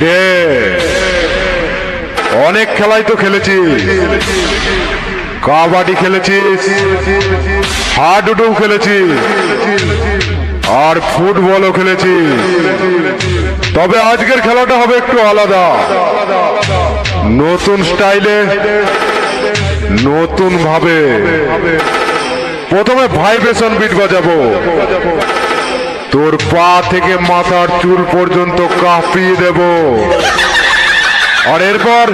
রে অনেক খেলাই তো খেলেছিস, কাবাডি খেলেছিস, হাডুডু খেলেছিস, আর ফুটবলও খেলেছিস। তবে আজকের খেলাটা হবে একটু আলাদা, নতুন স্টাইলে, নতুন ভাবে। প্রথমে ভাইব্রেশন বিট বাজাবো, তোর পা থেকে মাথার চুল পর্যন্ত কাঁপিয়ে দেব। আর এরপর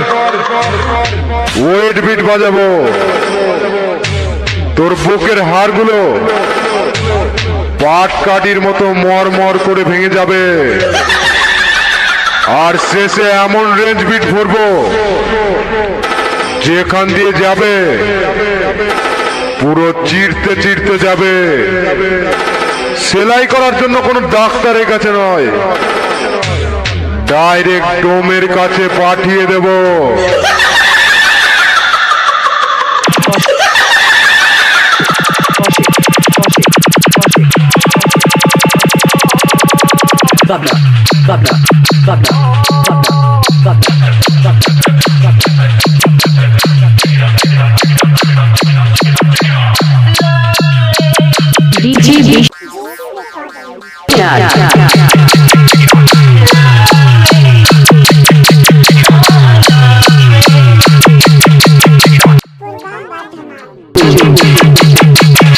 ওয়েট বিট বাজাবো, তোর বুকের হাড়গুলো পাটকাঠির মতো মরমর করে ভেঙে যাবে। আর শেষে এমন রেঞ্জ বিট ভরবো, যেখান দিয়ে যাবে পুরো চিরতে চিরতে যাবে। সেলাই করার জন্য কোনো ডাক্তারের কাছে নয়, ডাইরেক্ট ডোমের কাছে পাঠিয়ে দেব।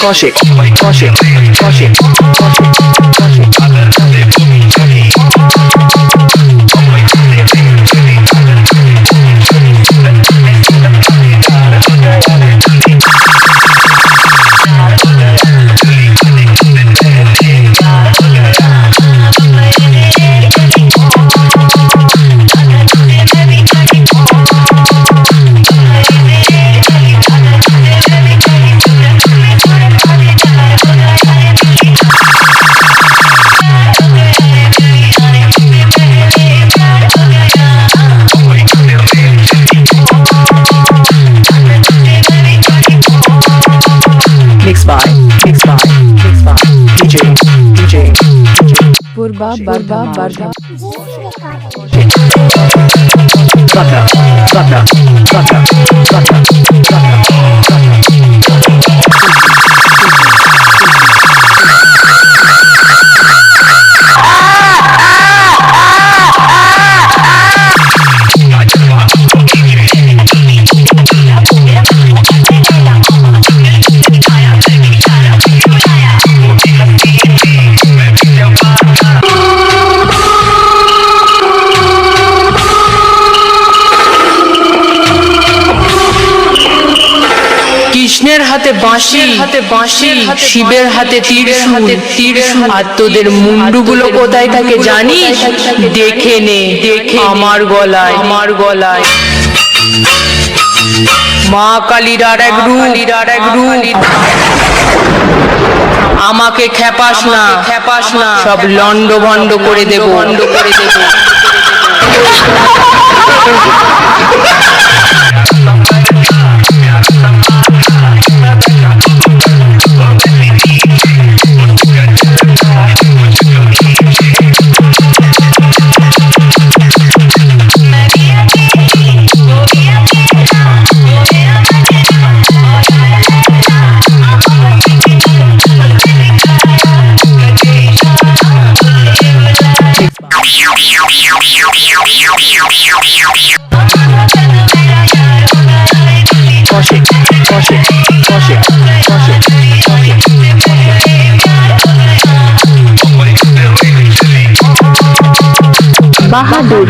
Kosik, Kosik, Kosik, Kosik, Kosik. Purba Barba Barba Bata, bata, bata, bata, কৃষ্ণের হাতে বাঁশি, শিবের হাতে ত্রিশূল, আর তোদের মুন্ডুগুলো কোথায় থাকে জানিস? দেখে নে, দেখে আমার গলায়, আমার গলায়। মা কালীর আর এক রূপ, আমাকে খেপাস না, সব লন্ড ভন্ড করে দেব। বাহাদুর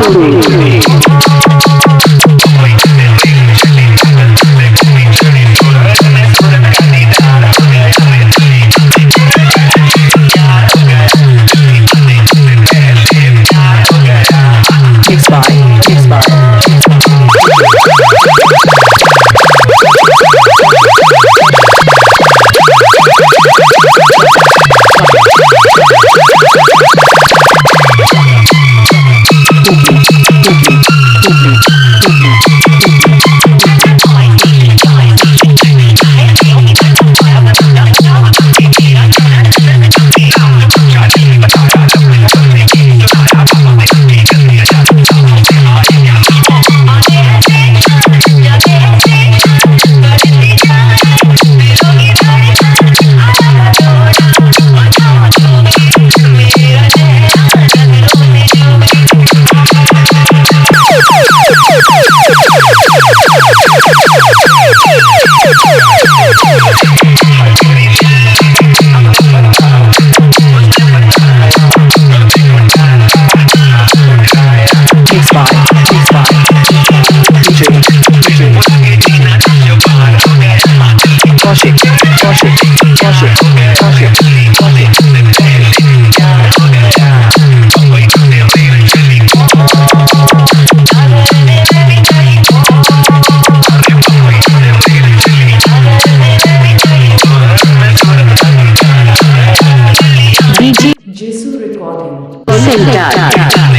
সেন্টার।